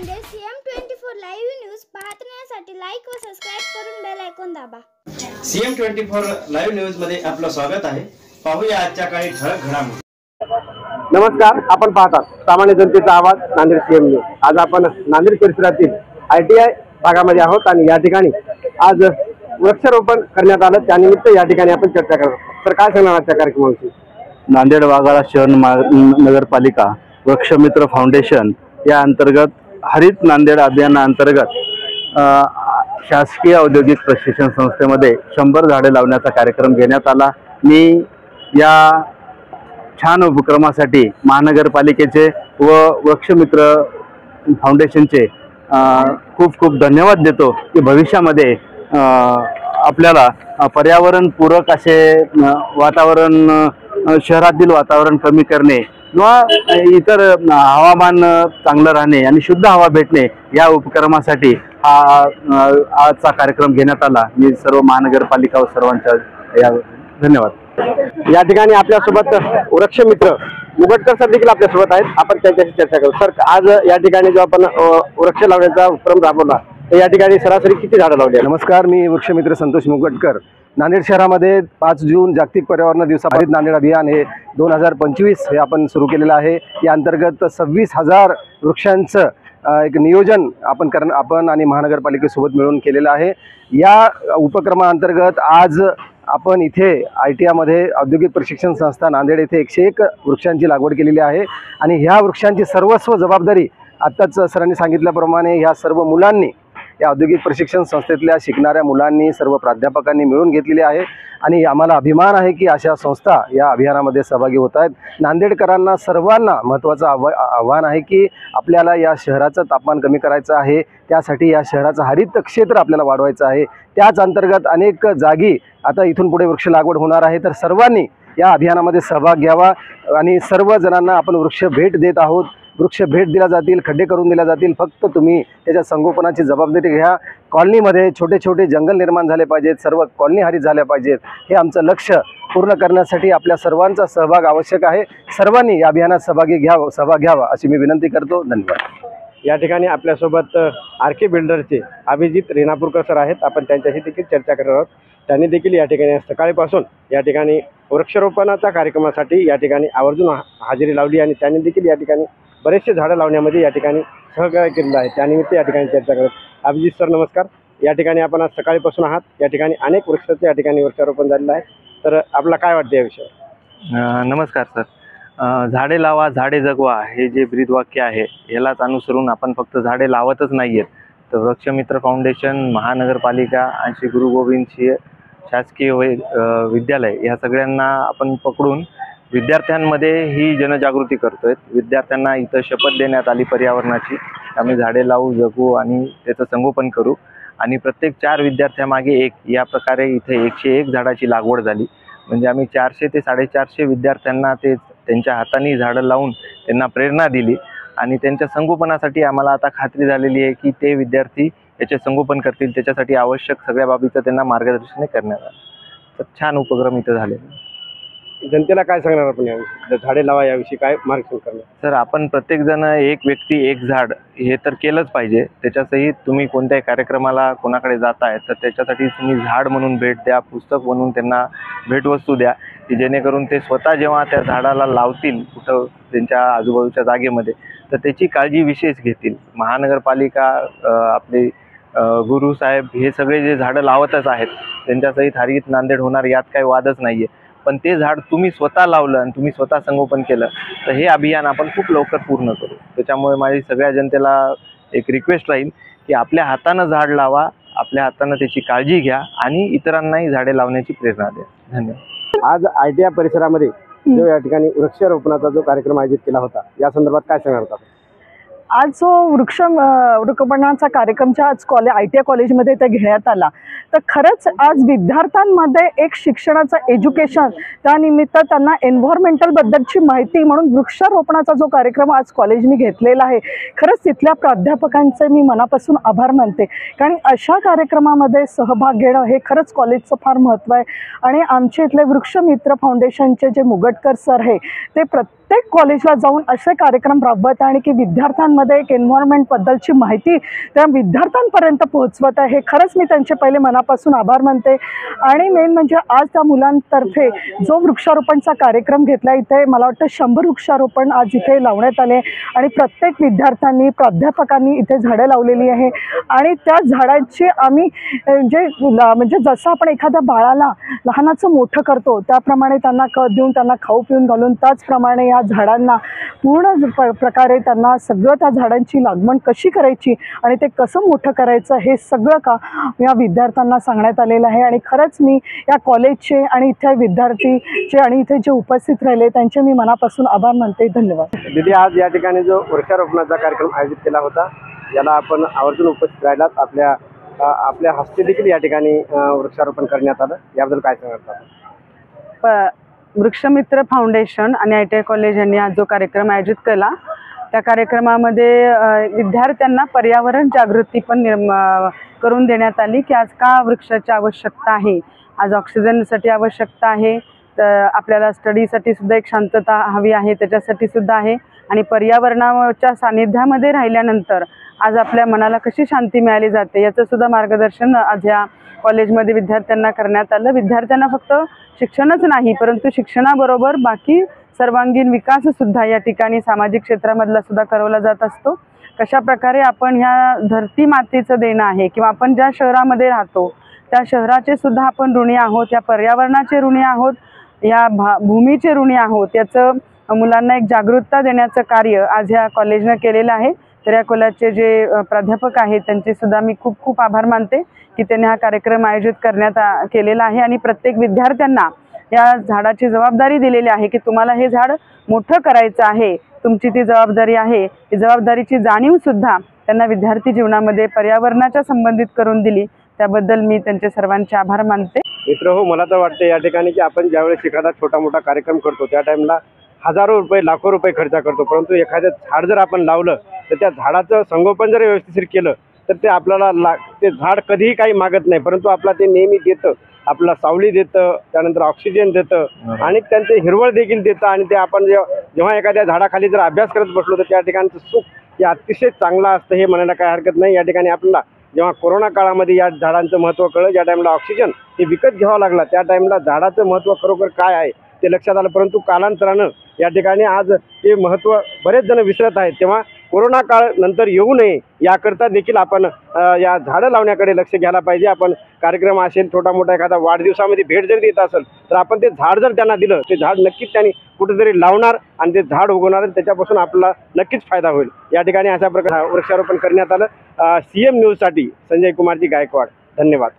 Nanded CM24 live news पाहण्यासाठी like व subscribe करून बेल आयकॉन दाबा। CM24 लाईव्ह न्यूज मध्ये आपलं स्वागत आहे। पाहूया आजच्या काही ठळक घडामोडी। नमस्कार, आपण पाहतात सामान्य जनतेचा आवाज नांदेड CM न्यूज। आज आपण नांदेड परिसरातील ITI भागामध्ये आहोत आणि या ठिकाणी आज वृक्षारोपण करण्यात आलं, त्यानिमित्त या ठिकाणी आपण चर्चा करू। तर काय सांगणार आजच्या कार्यक्रमाविषयी? नांदेड वाघाळा शहर नगरपालिका वृक्षमित्र फाउंडेशन या अंतर्गत हरित नांदेड अभियानाअंतर्गत शासकीय औद्योगिक प्रशिक्षण संस्थेमध्ये 100 झाडे लावण्याचा कार्यक्रम घेण्यात आला। मी या छान उपक्रमासाठी महानगरपालिकेचे व वृक्षमित्र फाउंडेशनचे खूप खूप धन्यवाद देतो की भविष्यामध्ये आपल्याला पर्यावरणपूरक असे वातावरण शहरातील वातावरण कमी करणे किंवा इतर हवामान चांगलं राहणे आणि शुद्ध हवा भेटणे या उपक्रमासाठी आजचा कार्यक्रम घेण्यात आला। मी सर्व महानगरपालिका व सर्वांच्या या धन्यवाद। या ठिकाणी आपल्यासोबत वृक्षमित्र मुगटकर सर देखील आपल्यासोबत आहेत, आपण त्यांच्याशी चर्चा करू। सर, आज या ठिकाणी जो आपण वृक्ष लावण्याचा उपक्रम राबवला तर या ठिकाणी सरासरी किती झाडं लावली? नमस्कार, मी वृक्षमित्र संतोष मुगटकर। नांदेड शहरामध्ये 5 जून जागतिक पर्यावरण दिवसा हरित नांदेड अभियान हे 2025 हे आपण सुरू केलेलं आहे। या अंतर्गत 26,000 वृक्षांचं एक नियोजन आपण आणि महानगरपालिकेसोबत मिळून केलेलं आहे। या उपक्रमाअंतर्गत आज आपण इथे ITI मध्ये औद्योगिक प्रशिक्षण संस्था नांदेड येथे 101 वृक्षांची लागवड केलेली आहे आणि ह्या वृक्षांची सर्वस्व जबाबदारी आत्ताच सरांनी सांगितल्याप्रमाणे ह्या सर्व मुलांनी, या औद्योगिक प्रशिक्षण संस्थेतल्या शिकणाऱ्या मुलांनी, सर्व प्राध्यापकांनी मिळून घेतलेली आहे आणि आम्हाला अभिमान आहे की अशा संस्था या अभियानामध्ये सहभागी होत आहेत। नांदेडकरांना सर्वांना महत्त्वाचं आव्हान आहे की आपल्याला या शहराचं तापमान कमी करायचं आहे, त्यासाठी या शहराचं हरित क्षेत्र आपल्याला वाढवायचं आहे। त्याच अंतर्गत अनेक जागी आता इथून पुढे वृक्ष लागवड होणार आहे, तर सर्वांनी या अभियानामध्ये सहभाग घ्यावा आणि सर्व जणांना आपण वृक्ष भेट देत आहोत। वृक्ष भेट दिल्या जातील, खड्डे करून दिल्या जातील, फक्त तुम्ही त्याच्या संगोपनाची जबाबदारी घ्या। कॉलनीमध्ये छोटे छोटे जंगल निर्माण झाले पाहिजेत, सर्व कॉलनी हरित झाल्या पाहिजेत, हे आमचं लक्ष्य पूर्ण करण्यासाठी आपल्या सर्वांचा सहभाग आवश्यक आहे। सर्वांनी या अभियानात सहभाग घ्यावा अशी मी विनंती करतो। धन्यवाद। या ठिकाणी आपल्यासोबत RK बिल्डरचे अभिजित रेणापूरकर सर आहेत, आपण त्यांच्याशी देखील चर्चा करणार आहोत। त्यांनी देखील या ठिकाणी सकाळपासून या ठिकाणी वृक्षारोपणाच्या कार्यक्रमासाठी या ठिकाणी आवर्जून हजेरी लावली आणि त्यांनी देखील या ठिकाणी बरेचसे झाडं लावण्यामध्ये या ठिकाणी सहकार्य केलेलं आहे, त्यानिमित्त या ठिकाणी चर्चा करत। अभिजित सर नमस्कार। या ठिकाणी आपण आज सकाळपासून आहात, या ठिकाणी अनेक वृक्षाचे या ठिकाणी वृक्षारोपण झालेलं आहे, तर आपल्याला काय वाटतं या विषयावर? नमस्कार सर। झाडे लावा झाडे जगवा हे जे ब्रीदवाक्य आहे यालाच अनुसरून आपण फक्त झाडे लावतच नाही आहेत, तर वृक्षमित्र फाउंडेशन, महानगरपालिका आणि श्री गुरु गोविंद सिंह शासकीय विद्यालय या सगळ्यांना आपण पकडून विद्यार्थ्यांमध्ये ही जनजागृती करतोय। विद्यार्थ्यांना इथं शपथ देण्यात आली पर्यावरणाची, आम्ही झाडे लावू, जगू आणि त्याचं संगोपन करू आणि प्रत्येक 4 विद्यार्थ्यामागे 1 या प्रकारे इथे 101 झाडाची लागवड झाली। म्हणजे आम्ही 400 ते 450 विद्यार्थ्यांना त्यांच्या हाताने झाडं लावून त्यांना प्रेरणा दिली आणि त्यांच्या संगोपनासाठी आम्हाला आता खात्री झालेली आहे की ते विद्यार्थी याचे संगोपन करतील, त्याच्यासाठी आवश्यक सगळ्या बाबीचं त्यांना मार्गदर्शन करण्यात आलं। तर छान उपक्रम इथं झाले। जनतेला काय सांगणार आपण याविषयी, झाडे लावा याविषयी काय मार्गदर्शन करणार? सर, आपण प्रत्येकजण एक व्यक्ती एक झाड हे तर केलंच पाहिजे। त्याच्यासहित तुम्ही कोणत्याही कार्यक्रमाला कोणाकडे जाताय तर त्याच्यासाठी तुम्ही झाड म्हणून भेट द्या, पुस्तक म्हणून त्यांना भेटवस्तू द्या, की जेणेकरून ते स्वतः जेव्हा त्या झाडाला लावतील कुठं त्यांच्या आजूबाजूच्या जागेमध्ये तर त्याची काळजी विशेष घेतील। महानगरपालिका, आपले गुरु साहेब हे सगळे जे झाडं लावतच आहेत, त्यांच्यासहित हरित नांदेड होणार यात काही वादच नाही आहे, पण ते झाड तुम्ही स्वतः लावलं आणि तुम्ही स्वतः संगोपन केलं तर हे अभियान आपण खूप लवकर पूर्ण करू। त्याच्यामुळे माझी सगळ्या जनतेला एक रिक्वेस्ट राहील की आपल्या हातानं झाड लावा, आपल्या हातानं त्याची काळजी घ्या आणि इतरांनाही झाडे लावण्याची प्रेरणा द्या। धन्यवाद। आज ITI परिसरामध्ये जो या ठिकाणी वृक्षारोपणाचा जो कार्यक्रम आयोजित केला होता या संदर्भात काय सांगणार होता? आज जो वृक्षारोपणाचा कार्यक्रमच्या आज ITI कॉलेजमध्ये ते घेण्यात आला, तर खरंच आज विद्यार्थ्यांमध्ये एक शिक्षणाचं एज्युकेशन, त्यानिमित्त त्यांना एन्व्हायरमेंटल बद्दलची माहिती म्हणून वृक्षारोपणाचा जो कार्यक्रम आज कॉलेजने घेतलेला आहे, खरंच तिथल्या प्राध्यापकांचे मी मनापासून आभार मानते, कारण अशा कार्यक्रमामध्ये सहभाग घेणं हे खरंच कॉलेजचं फार महत्त्व आहे। आणि आमचे इथले वृक्षमित्र फाउंडेशनचे जे मुगटकर सर आहे ते प्रत्येक कॉलेजला जाऊन असे कार्यक्रम राबवत आहे आणि की विद्यार्थ्यांमध्ये एक एन्व्हायरमेंटबद्दलची माहिती त्या विद्यार्थ्यांपर्यंत पोहोचवत आहे. खरंच मी त्यांचे पहिले मनापासून आभार मानते. आणि मेन म्हणजे आज त्या मुलांतर्फे जो वृक्षारोपणचा कार्यक्रम घेतला, इथे मला वाटतं 100 वृक्षारोपण आज इथे लावण्यात आले आणि प्रत्येक विद्यार्थ्यांनी प्राध्यापकांनी इथे झाडं लावलेली आहे. आणि त्या झाडांची आम्ही म्हणजे जसं आपण एखाद्या बाळाला लहानाचं मोठं करतो त्याप्रमाणे त्यांना कद देऊन त्यांना खाऊ पिऊन घालून त्याचप्रमाणे या झाडांना पूर्ण प्रकारे त्यांना सगळं त्या झाडांची लागवड कशी करायची आणि ते कसं मोठं करायचं हे सगळं का या विद्यार्थ्यांना सांगण्यात आलेलं आहे. आणि खरंच मी या कॉलेजचे आणि इथे विद्यार्थीचे आणि इथे जे उपस्थित राहिले त्यांचे मी मनापासून आभार मानते. धन्यवाद. दीदी, आज या ठिकाणी जो वृक्षारोपणाचा कार्यक्रम आयोजित केला होता याला आपण आवर्जून उपस्थित राहिलात. आपल्या हस्ते देखील या ठिकाणी वृक्षारोपण करण्यात आलं, याबद्दल काय सांगतात? वृक्षमित्र फाउंडेशन आणि ITI कॉलेज यांनी आज जो कार्यक्रम आयोजित केला त्या कार्यक्रमामध्ये विद्यार्थ्यांना पर्यावरण जागृती पण करून देण्यात आली की आज का वृक्षाची आवश्यकता आहे. आज ऑक्सिजनसाठी आवश्यकता आहे, तर आपल्याला स्टडीसाठी सुद्धा एक शांतता हवी आहे, त्याच्यासाठी सुद्धा आहे. आणि पर्यावरणाच्या सानिध्यामध्ये राहिल्यानंतर आज आपल्या मनाला कशी शांती मिळाली जाते याचं सुद्धा मार्गदर्शन आज या कॉलेजमध्ये विद्यार्थ्यांना करण्यात आलं. विद्यार्थ्यांना फक्त शिक्षणच नाही परंतु शिक्षणाबरोबर बाकी सर्वांगीण विकाससुद्धा या ठिकाणी सामाजिक क्षेत्रामधला सुद्धा करवला जात असतो. कशा प्रकारे आपण ह्या धरती मातेचं देणं आहे किंवा आपण ज्या शहरामध्ये राहतो त्या शहराचे सुद्धा आपण ऋणी आहोत, या पर्यावरणाचे ऋणी आहोत, या भूमीचे ऋणी आहोत, याचं मुलांना एक जागरूकता देण्याचं कार्य आज ह्या कॉलेजनं केलेलं आहे. तर या कॉलेजचे जे प्राध्यापक आहेत त्यांचे सुद्धा मी खूप खूप आभार मानते की त्यांनी हा कार्यक्रम आयोजित करण्यात केलेला आहे. आणि प्रत्येक विद्यार्थ्यांना या झाडाची जबाबदारी दिलेली आहे की तुम्हाला हे झाड मोठं करायचं आहे, तुमची ती जबाबदारी आहे. ही जबाबदारीची जाणीवसुद्धा त्यांना विद्यार्थी जीवनामध्ये पर्यावरणाच्या संबंधित करून दिली, त्याबद्दल मी त्यांचे सर्वांचे आभार मानते. मित्रहो, मला तर वाटतं या ठिकाणी की आपण ज्यावेळेस एखादा छोटा मोठा कार्यक्रम करतो त्या टाईमला हजारो रुपये लाखो रुपये खर्च करतो, परंतु एखादं झाड जर आपण लावलं तर त्या झाडाचं संगोपन जर व्यवस्थित केलं तर ते आपल्याला ते झाड कधीही काही मागत नाही, परंतु आपला ते नेहमी देतं, आपला सावली देतं, त्यानंतर ऑक्सिजन देतं आणि त्यांचे हिरवळ देखील देतं. आणि ते आपण जेव्हा एखाद्या झाडाखाली जर अभ्यास करत बसलो तर त्या ठिकाणचं सुख हे अतिशय चांगलं असतं, हे म्हणायला काही हरकत नाही. या ठिकाणी आपल्याला जेव्हा कोरोना काळामध्ये या झाडांचं महत्त्व कळलं, ज्या टाईमला ऑक्सिजन हे विकत घ्यावं लागला त्या टाईमला झाडाचं महत्त्व खरोखर काय आहे ते लक्षात आलं. परंतु कालांतरानं या ठिकाणी आज ते महत्त्व बरेच जण विसरत आहेत. तेव्हा कोरोना काळ नंतर येऊ नये याकरता देखील आपण या झाडं लावण्याकडे लक्ष घ्यायला पाहिजे. आपण कार्यक्रम असेल, छोटा मोठा एखादा वाढदिवसामध्ये भेट जरी देत असेल तर आपण ते झाड जर त्यांना दिलं ते झाड नक्कीच त्यांनी कुठेतरी लावणार आणि ते झाड उगवणार आणि त्याच्यापासून आपल्याला नक्कीच फायदा होईल. या ठिकाणी अशा प्रकारे वृक्षारोपण करण्यात आलं. CM न्यूजसाठी संजय कुमारजी गायकवाड. धन्यवाद.